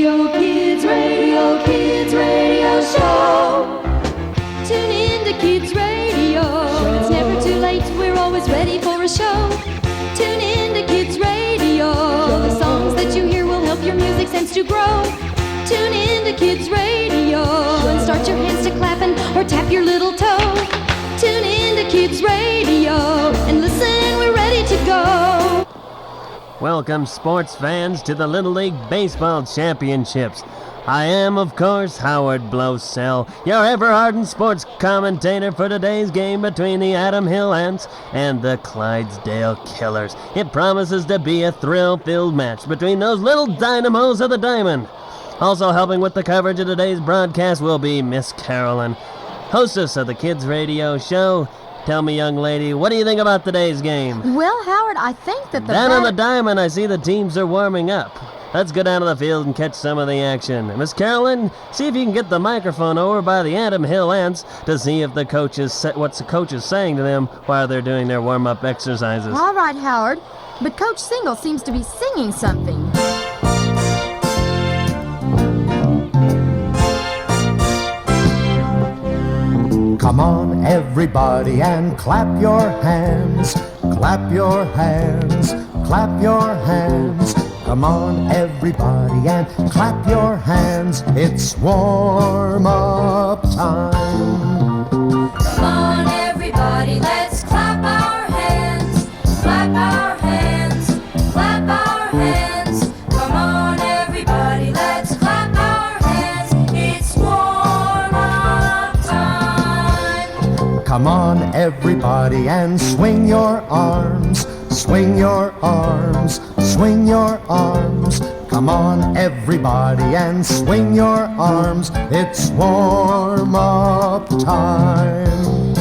Kids Radio Show. Tune in to Kids Radio. It's never too late, we're always ready for a show. Tune in to Kids Radio. The songs that you hear will help your music sense to grow. Tune in to Kids Radio and start your hands to clapping or tap your little toe. Tune in to Kids Radio and listen, we're ready to go. Welcome, sports fans, to the Little League Baseball Championships. I am, of course, Howard Blowsell, your ever-ardent sports commentator for today's game between the Adam Hill Ants and the Clydesdale Killers. It promises to be a thrill-filled match between those little dynamos of the diamond. Also helping with the coverage of today's broadcast will be Miss Carolyn, hostess of the Kids Radio Show. Tell me, young lady, what do you think about today's game? Well, Howard, I think that Down on the diamond, I see the teams are warming up. Let's go down to the field and catch some of the action. Miss Carolyn, see if you can get the microphone over by the Adam Hill Ants to see if the what's the coach is saying to them while they're doing their warm-up exercises. All right, Howard. But Coach Single seems to be singing something. Come on, everybody, and clap your hands. Clap your hands. Clap your hands. Come on, everybody, and clap your hands. It's warm-up time. Come on, everybody, let's clap our hands. Clap our hands. Clap our hands. Come on, everybody, let's clap our hands. It's warm-up time. Come on, everybody, and swing your arms. Swing your arms, swing your arms. Come on, everybody, and swing your arms. It's warm-up time.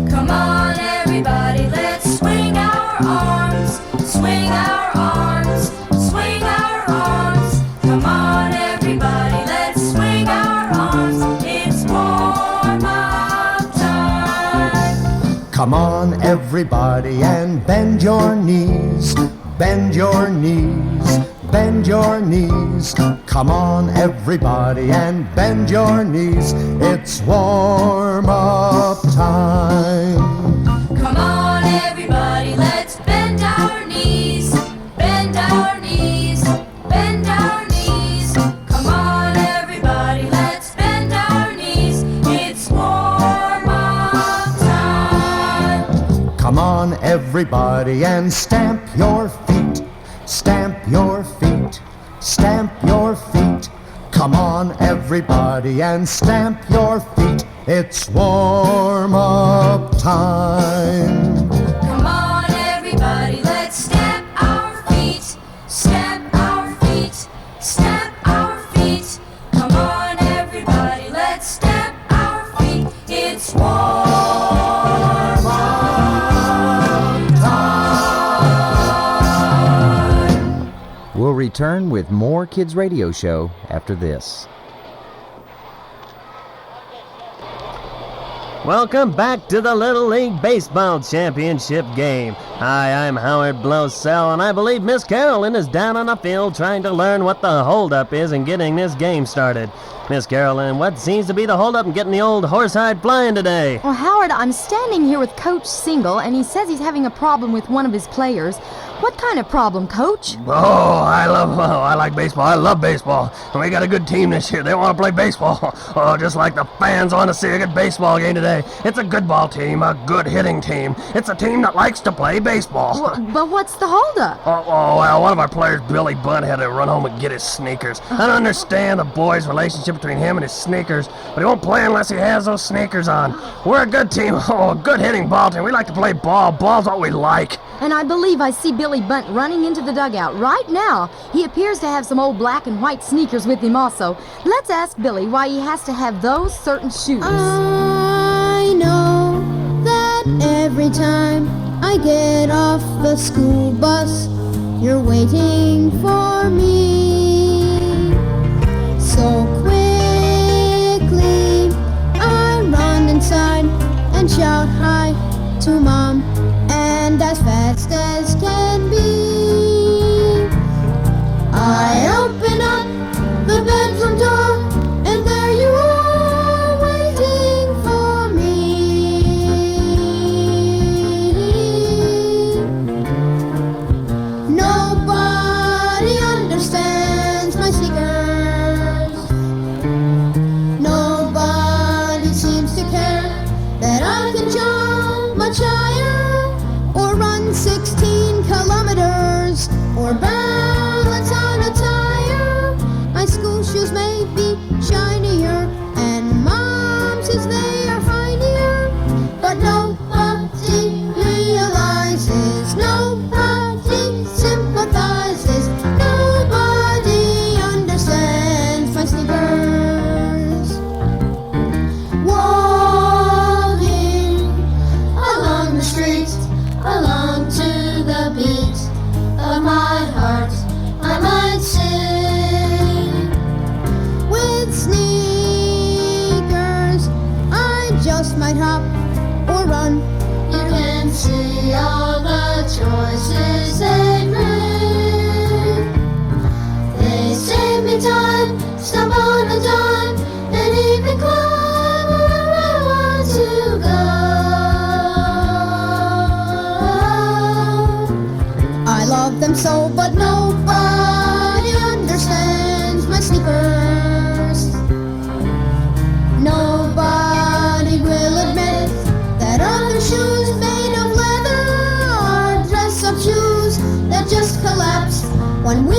Come on, everybody, let's swing our arms. Swing our arms. Swing our arms. Come on, everybody, let's swing our arms. It's warm-up time. Come on, everybody, and bend your knees. Bend your knees. Bend your knees. Come on, everybody, and bend your knees. It's warm-up time. Come on, everybody, let's bend our knees. Bend our knees. Bend our knees. Come on, everybody, let's bend our knees. It's warm-up time. Come on, everybody, and stamp your feet. Stamp your feet. Stamp your feet. Come on, everybody, and stamp your feet. It's warm-up time. Come on, everybody, let's stamp our feet. Stamp our feet. Stamp our feet. Come on, everybody, let's stamp our feet. It's warm-up time. We'll return with more Kids Radio Show after this. Welcome back to the Little League Baseball Championship game. Hi, I'm Howard Blowsell, and I believe Miss Carolyn is down on the field trying to learn what the holdup is in getting this game started. Miss Carolyn, what seems to be the holdup in getting the old horsehide flying today? Well, Howard, I'm standing here with Coach Single, and he says he's having a problem with one of his players. What kind of problem, Coach? I like baseball. I love baseball. And we got a good team this year. They want to play baseball. Oh, just like the fans want to see a good baseball game today. It's a good ball team, a good hitting team. It's a team that likes to play baseball. But what's the holdup? Well, one of our players, Billy Bunt, had to run home and get his sneakers. I don't understand the boy's relationship between him and his sneakers, but he won't play unless he has those sneakers on. We're a good team, a good hitting ball team. We like to play ball. Ball's what we like. And I believe I see Billy Bunt running into the dugout right now. He appears to have some old black and white sneakers with him also. Let's ask Billy why he has to have those certain shoes. I know that every time I get off the school bus, you're waiting for me. So quickly I run inside and shout hi to Mom, and as fast as can be I open up the bed might hop or run. You can see all the choices they bring. They save me time, stop on a dime, and even climb wherever I want to go. I love them so, but nobody understands my sneakers. Nobody will admit that other shoes made of leather are dress-up shoes that just collapse when we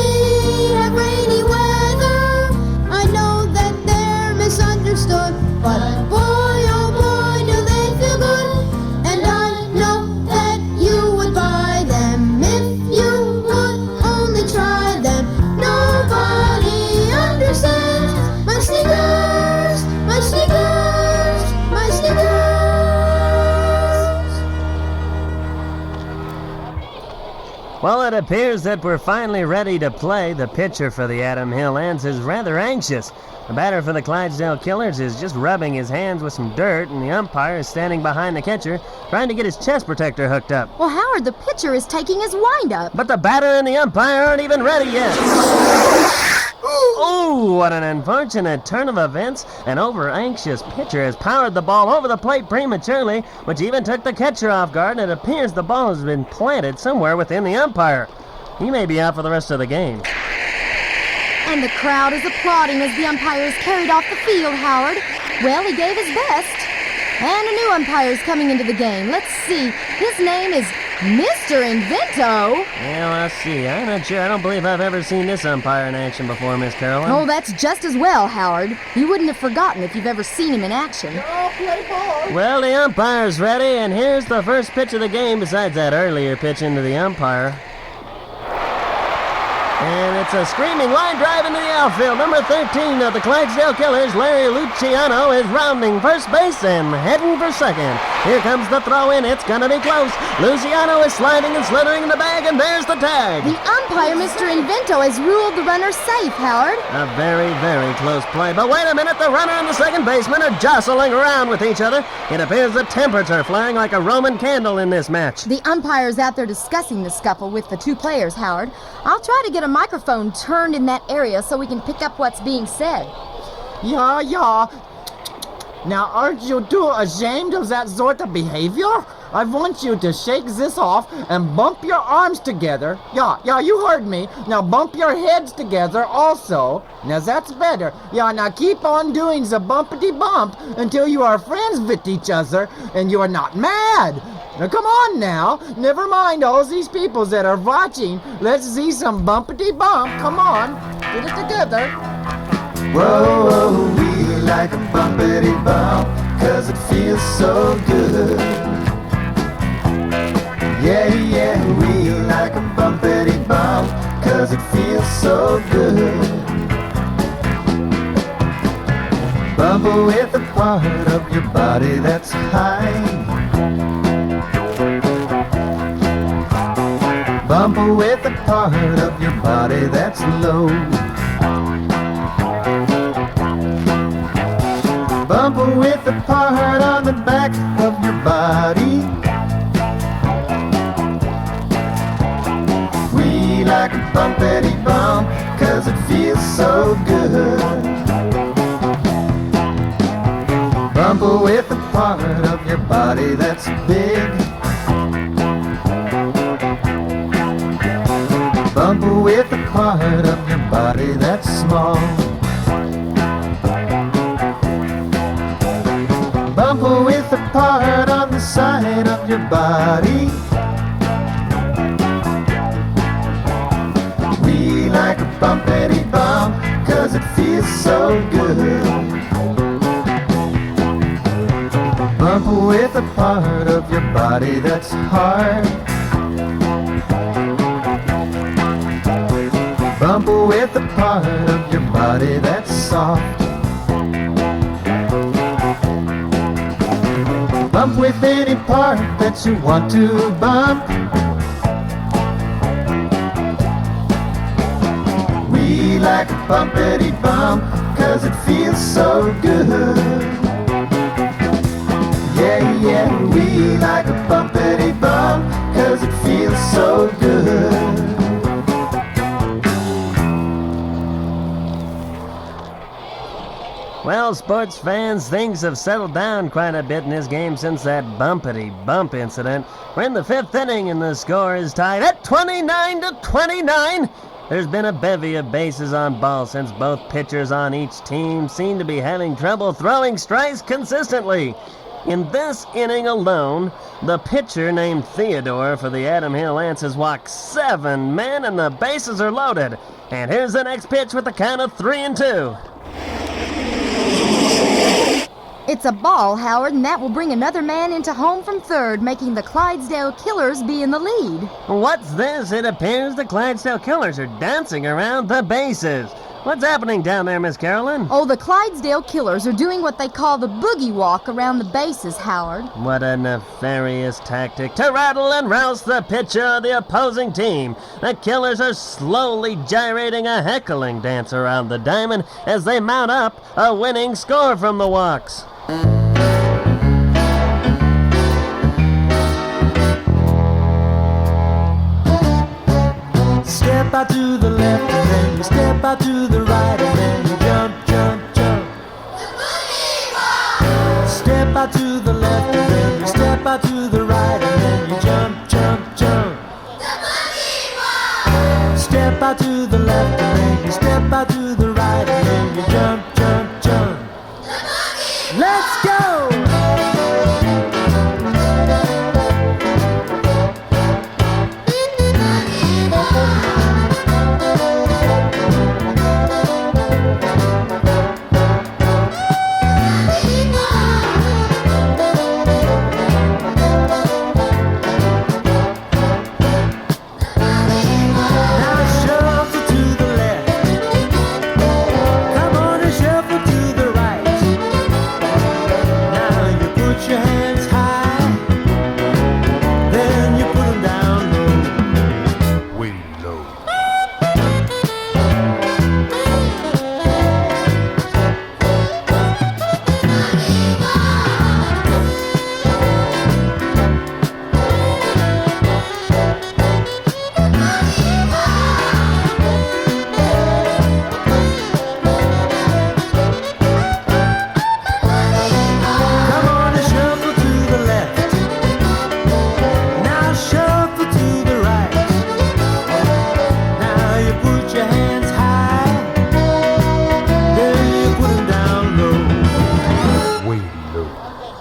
have rainy weather. I know that they're misunderstood, but boy, oh boy, do they feel good. And I know that you would buy them if you would only try them. Nobody understands my sneakers, my sneakers, my sneakers. Well, it appears that we're finally ready to play. The pitcher for the Adam Hill Ants is rather anxious. The batter for the Clydesdale Killers is just rubbing his hands with some dirt, and the umpire is standing behind the catcher, trying to get his chest protector hooked up. Well, Howard, the pitcher is taking his wind-up. But the batter and the umpire aren't even ready yet. Oh, what an unfortunate turn of events. An over-anxious pitcher has powered the ball over the plate prematurely, which even took the catcher off guard, and it appears the ball has been planted somewhere within the umpire. He may be out for the rest of the game. And the crowd is applauding as the umpire is carried off the field, Howard. Well, he gave his best. And a new umpire is coming into the game. Let's see. His name is Mr. Invento. Well, let's see. I'm not sure. I don't believe I've ever seen this umpire in action before, Miss Carolyn. Oh, that's just as well, Howard. You wouldn't have forgotten if you've ever seen him in action. Well, the umpire's ready, and here's the first pitch of the game besides that earlier pitch into the umpire. And it's a screaming line drive into the outfield. Number 13 of the Clydesdale Killers, Larry Luciano, is rounding first base and heading for second. Here comes the throw in. It's going to be close. Luciano is sliding and slithering in the bag, and there's the tag. The umpire, Mr. Invento, has ruled the runner safe, Howard. A very, very close play. But wait a minute. The runner and the second baseman are jostling around with each other. It appears the tempers are flaring like a Roman candle in this match. The umpire's out there discussing the scuffle with the two players, Howard. I'll try to get a microphone turned in that area so we can pick up what's being said. Yeah. Now, aren't you too ashamed of that sort of behavior? I want you to shake this off and bump your arms together. Yeah, you heard me. Now bump your heads together also. Now that's better. Yeah, now keep on doing the bumpity bump until you are friends with each other and you are not mad. Now come on now. Never mind all these people that are watching. Let's see some bumpity bump. Come on. Get it together. Whoa, we like a bumpity bump, 'cause it feels so good. Yeah, we like a bumpity bump, 'cause it feels so good. Bump with a part of your body that's high. Bump with a part of your body that's low. Bump with the part on the back of your body. We like a bumpity bump, 'cause it feels so good. Bump with the part of your body that's big. Bump with the part of your body that's small. Bump with the part on the side of your body. We like a bumpity bump, 'cause it feels so good. Bump with a part of your body that's hard. Bump with a part of your body that's soft. Bump with any part that you want to bump. We like a bumpity bump, 'cause it feels so good. Yeah, yeah, we like a bumpity bump, 'cause it feels so good. Well, sports fans, things have settled down quite a bit in this game since that bumpity bump incident. We're in the 5th inning and the score is tied at 29-29. There's been a bevy of bases on balls since both pitchers on each team seem to be having trouble throwing strikes consistently. In this inning alone, the pitcher named Theodore for the Adam Hill Ants has walked 7 men and the bases are loaded. And here's the next pitch with the count of 3-2. It's a ball, Howard, and that will bring another man into home from third, making the Clydesdale Killers be in the lead. What's this? It appears the Clydesdale Killers are dancing around the bases. What's happening down there, Miss Carolyn? Oh, the Clydesdale Killers are doing what they call the boogie walk around the bases, Howard. What a nefarious tactic to rattle and rouse the pitcher of the opposing team. The Killers are slowly gyrating a heckling dance around the diamond as they mount up a winning score from the walks. Step out to the left and then you step out to the right and then you jump, jump, jump. Step out to the left and then you step out to the right and then you jump, jump, jump. Step out to the left and then you step out to the right and then you jump, jump, jump. Let's go!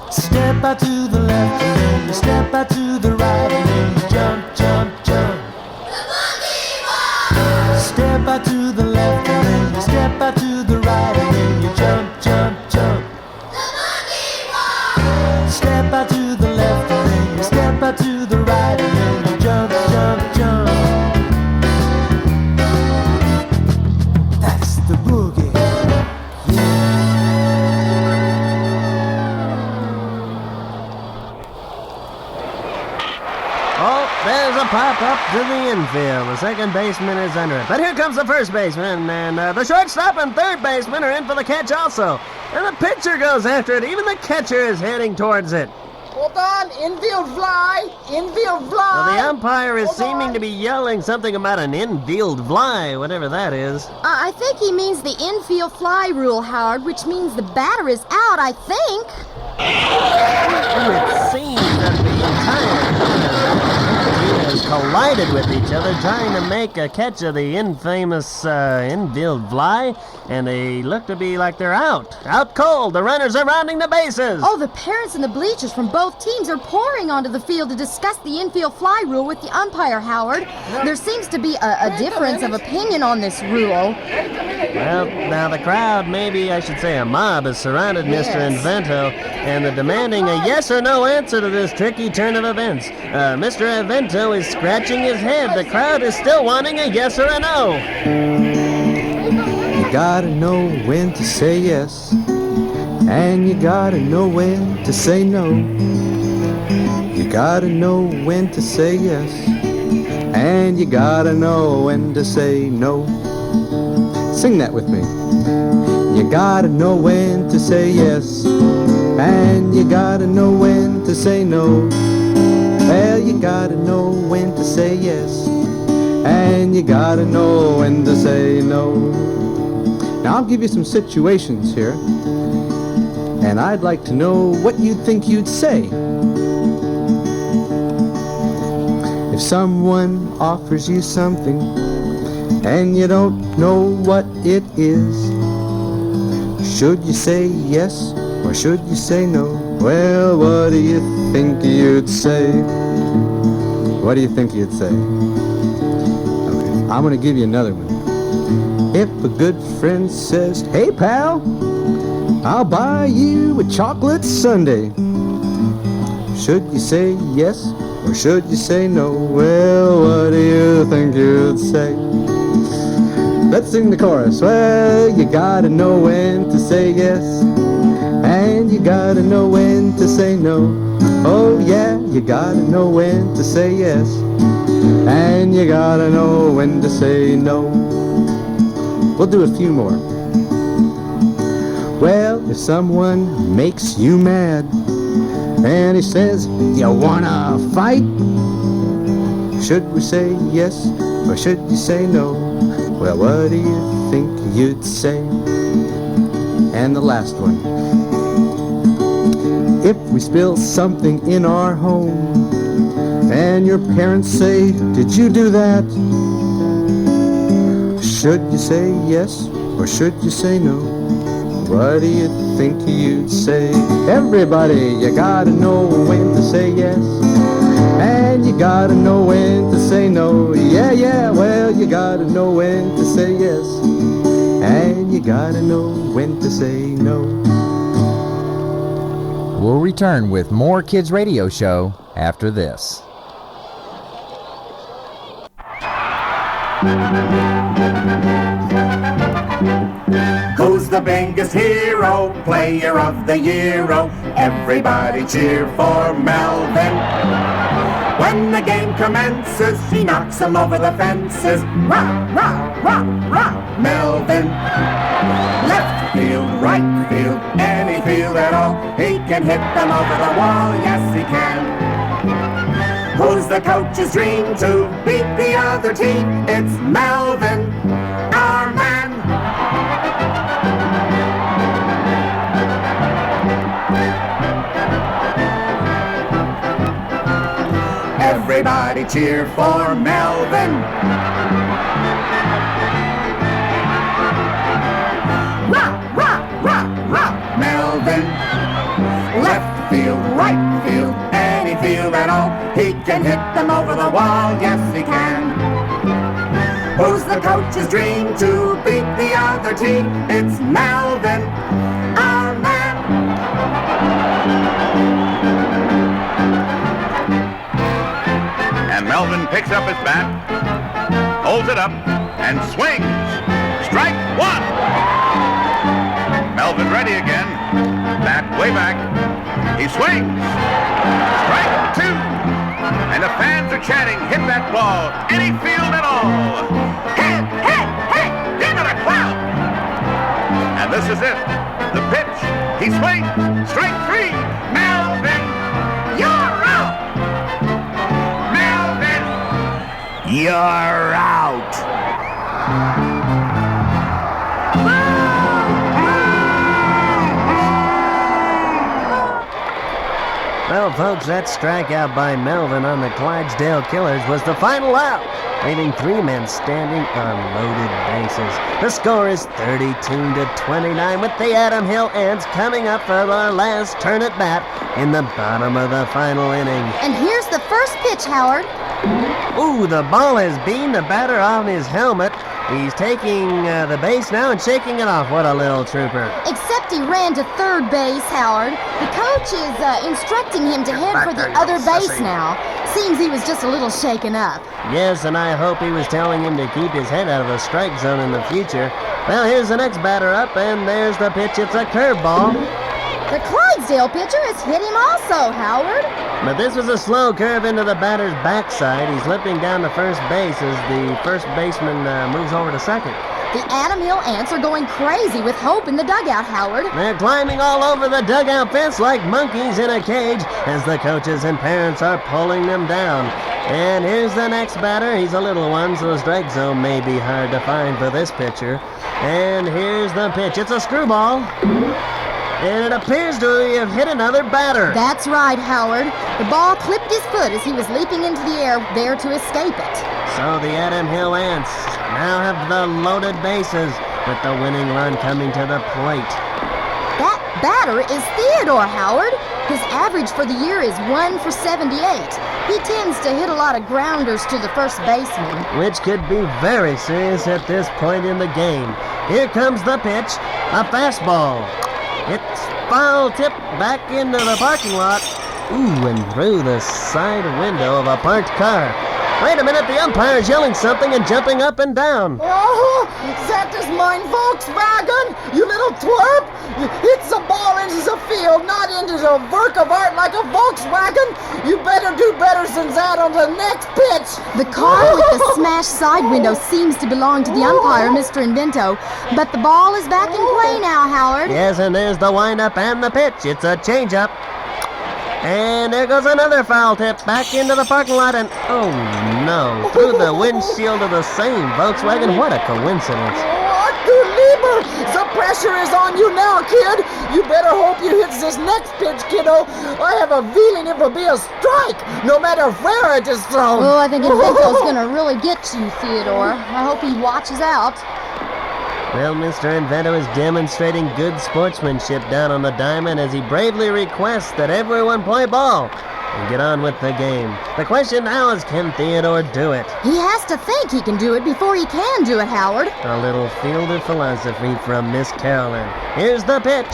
Step out to the left and then you step out to the right and then you jump, jump, jump. Step out to the left and then you step out to the right and then you jump, jump, jump. Step out to the left and then you step out to the right and then you jump, jump, jump. That's the boogie. There's a pop up to the infield. The second baseman is under it. But here comes the first baseman, and the shortstop and third baseman are in for the catch also. And the pitcher goes after it. Even the catcher is heading towards it. Hold on, infield fly, infield fly. Well, the umpire is Hold seeming on. to be yelling something about an infield fly, whatever that is. I think he means the infield fly rule, Howard, which means the batter is out, I think. And it seems that the entire team has collided with each other trying to make a catch of the infamous infield fly, and they look to be like they're out cold. The runners are rounding the bases. Oh, the parents and the bleachers from both teams are pouring onto the field to discuss the infield fly rule with the umpire, Howard. There seems to be a difference of opinion on this rule. Well, now the crowd, maybe I should say a mob, has surrounded Mr. Invento, and they're demanding a yes or no answer to this tricky turn of events. Mr. Invento is scratching his head. The crowd is still wanting a yes or a no. You gotta know when to say yes, and you gotta know when to say no. You gotta know when to say yes, and you gotta know when to say no. Sing that with me. You gotta know when to say yes, and you gotta know when to say no. Well, you gotta know when to say yes, and you gotta know when to say no. Now I'll give you some situations here, and I'd like to know what you think you'd say. If someone offers you something and you don't know what it is, should you say yes or should you say no? Well, what do you think you'd say? What do you think you'd say? Okay, I'm gonna give you another one. If a good friend says, "Hey pal, I'll buy you a chocolate sundae," should you say yes or should you say no? Well, what do you think you'd say? Let's sing the chorus. Well, you gotta know when to say yes, and you gotta know when to say no. Oh yeah, you gotta know when to say yes, and you gotta know when to say no. We'll do a few more. Well, if someone makes you mad and he says, "You wanna fight?" should we say yes or should you say no? Well, what do you think you'd say? And the last one. If we spill something in our home and your parents say, "Did you do that?" should you say yes or should you say no? What do you think you'd say? Everybody, you gotta know when to say yes, and you gotta know when to say no. Yeah, yeah, well, you gotta know when to say yes, and you gotta know when to say no. We'll return with more Kids Radio Show after this. Who's the biggest hero, player of the year-o? Everybody cheer for Melvin. When the game commences, he knocks them over the fences. Rah, rah, rah, rah, Melvin. Left field, right field, any field at all. He can hit them over the wall, yes he can. Who's the coach's dream to beat the other team? It's Melvin, our man. Everybody cheer for Melvin. Rah, rah, rah, rah, Melvin. Left field, right field, any field at all. He can hit them over the wall, yes he can. Who's the coach's dream to beat the other team? It's Melvin, our man. And Melvin picks up his bat, holds it up, and swings. Strike one. Melvin ready again. Bat way back. He swings. Strike two. And the fans are chanting, "Hit that ball, any field at all. Hit, hit, hit, give it a clap." And this is it. The pitch. He swings. Strike three. Melvin, you're out. Melvin, you're out. Well, folks, that strikeout by Melvin on the Clydesdale Killers was the final out, leaving three men standing on loaded bases. The score is 32-29 with the Adam Hill Ants coming up for our last turn at bat in the bottom of the final inning. And here's the first pitch, Howard. Ooh, the ball has beamed the batter on his helmet. He's taking the base now and shaking it off. What a little trooper. Except he ran to third base, Howard. The coach is instructing him to head for the other base now. Seems he was just a little shaken up. Yes, and I hope he was telling him to keep his head out of the strike zone in the future. Well, here's the next batter up, and there's the pitch. It's a curveball. The Clydesdale pitcher has hit him also, Howard. But this was a slow curve into the batter's backside. He's limping down to first base as the first baseman moves over to second. The Adam Hill ants are going crazy with hope in the dugout, Howard. They're climbing all over the dugout fence like monkeys in a cage as the coaches and parents are pulling them down. And here's the next batter. He's a little one, so the strike zone may be hard to find for this pitcher. And here's the pitch. It's a screwball. And it appears to have hit another batter. That's right, Howard. The ball clipped his foot as he was leaping into the air there to escape it. So the Adam Hill Ants now have the loaded bases with the winning run coming to the plate. That batter is Theodore, Howard. His average for the year is 1 for 78. He tends to hit a lot of grounders to the first baseman. Which could be very serious at this point in the game. Here comes the pitch, a fastball. It's foul tip back into the parking lot. Ooh, and through the side window of a parked car. Wait a minute, the umpire's yelling something and jumping up and down. Oh, that is mine Volkswagen, you little twerp! It's a ball into the field, not into the work of art like a Volkswagen! You better do better than that on the next pitch! The car with the smashed side window seems to belong to the umpire, Mr. Invento, but the ball is back in play now, Howard. Yes, and there's the windup and the pitch. It's a changeup. And there goes another foul tip back into the parking lot, and oh no, through the windshield of the same Volkswagen. What a coincidence. What du lieber! The pressure is on you now, kid! You better hope you hit this next pitch, kiddo. I have a feeling it will be a strike, no matter where it is thrown. Oh, I think Invento's gonna really get you, Theodore. I hope he watches out. Well, Mr. Invento is demonstrating good sportsmanship down on the diamond as he bravely requests that everyone play ball and get on with the game. The question now is, can Theodore do it? He has to think he can do it before he can do it, Howard. A little field of philosophy from Miss Carolyn. Here's the pitch.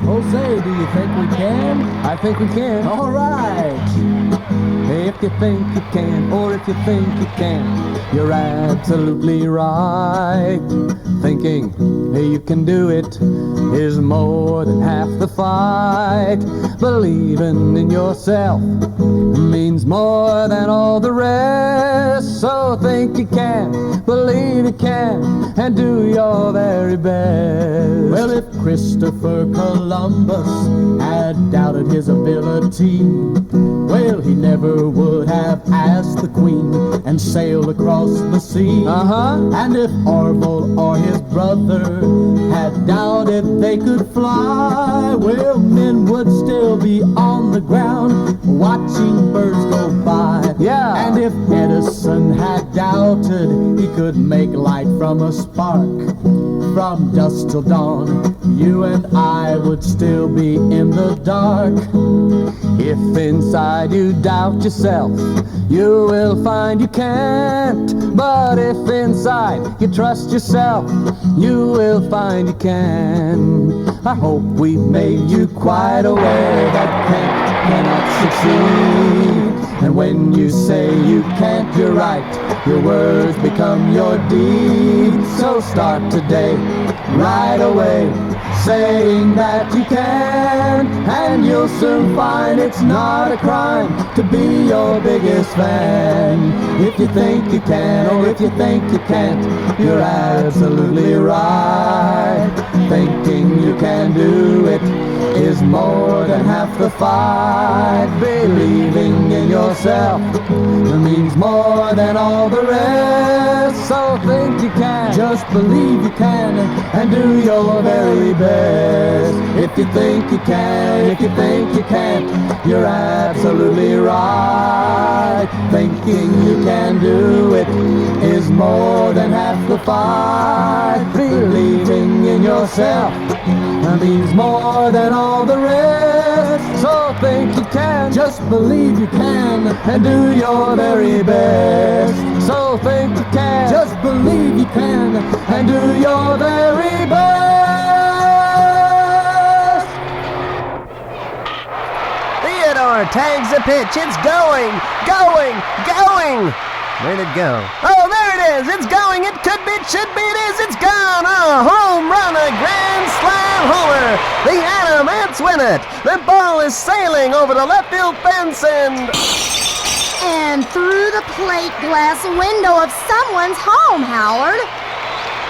Jose, do you think we can? I think we can. All right. If you think you can, or if you think you can, you're absolutely right. Thinking you can do it is more than half the fight. Believing in yourself means more than all the rest. So think you can, believe you can, and do your very best. Well, if Christopher Columbus had doubted his ability, well, he never would have asked the Queen and sailed across the sea. And if Orville or his brother had doubted they could fly, well, men would still be on the ground watching birds go by. Yeah. And if Pedersen had doubted he could make light from a spark, from dusk till dawn, you and I would still be in the dark. If inside you doubt yourself, you will find you can't. But if inside you trust yourself, you will find you can. I hope we've made you quite aware that cannot succeed. And when you say you can't, you're right. Your words become your deeds. So start today, right away, saying that you can, and you'll soon find it's not a crime to be your biggest fan. If you think you can, or if you think you can't, you're absolutely right. Thinking you can do it is more than half the fight. Believing in yourself means more than all the rest. So think you can, just believe you can, and do your very best. If you think you can, if you think you can't, you're absolutely right. Thinking you can do it is more than half the fight. Believing in yourself means more than all the rest. So think you can, just believe you can, and do your very best. So think you can, just believe you can, and do your very best. Theodore tags the pitch. It's going. Where'd it go? Oh, there it is. It's going. It could be, it should be, it is. It's gone. A home run, a grand slam homer. The Adam Ants win it. The ball is sailing over the left field fence And through the plate glass window of someone's home, Howard.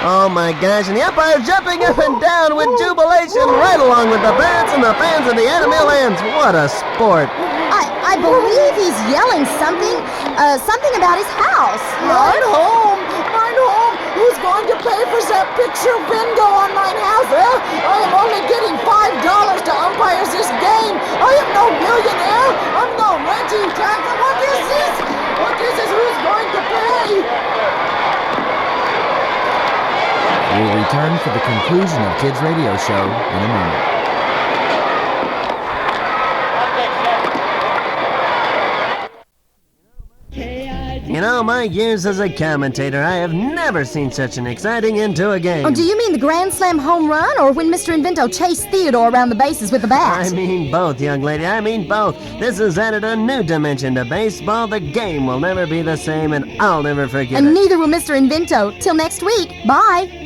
Oh my gosh, and the umpire's jumping up and down with jubilation right along with the fans and the fans of the enemy lands. What a sport. I believe he's yelling something about his house. Mine home! Mine home! Who's going to pay for that picture window on mine house? I am only getting $5 to umpire this game. I am no millionaire. I'm no Reggie Jackson. What is this? What is this? Who's going to pay? We'll return for the conclusion of Kids Radio Show in a moment. In all my years as a commentator, I have never seen such an exciting end to a game. Oh, do you mean the Grand Slam home run or when Mr. Invento chased Theodore around the bases with the bat? I mean both, young lady. I mean both. This has added a new dimension to baseball. The game will never be the same, and I'll never forget it. And neither will Mr. Invento. Till next week. Bye.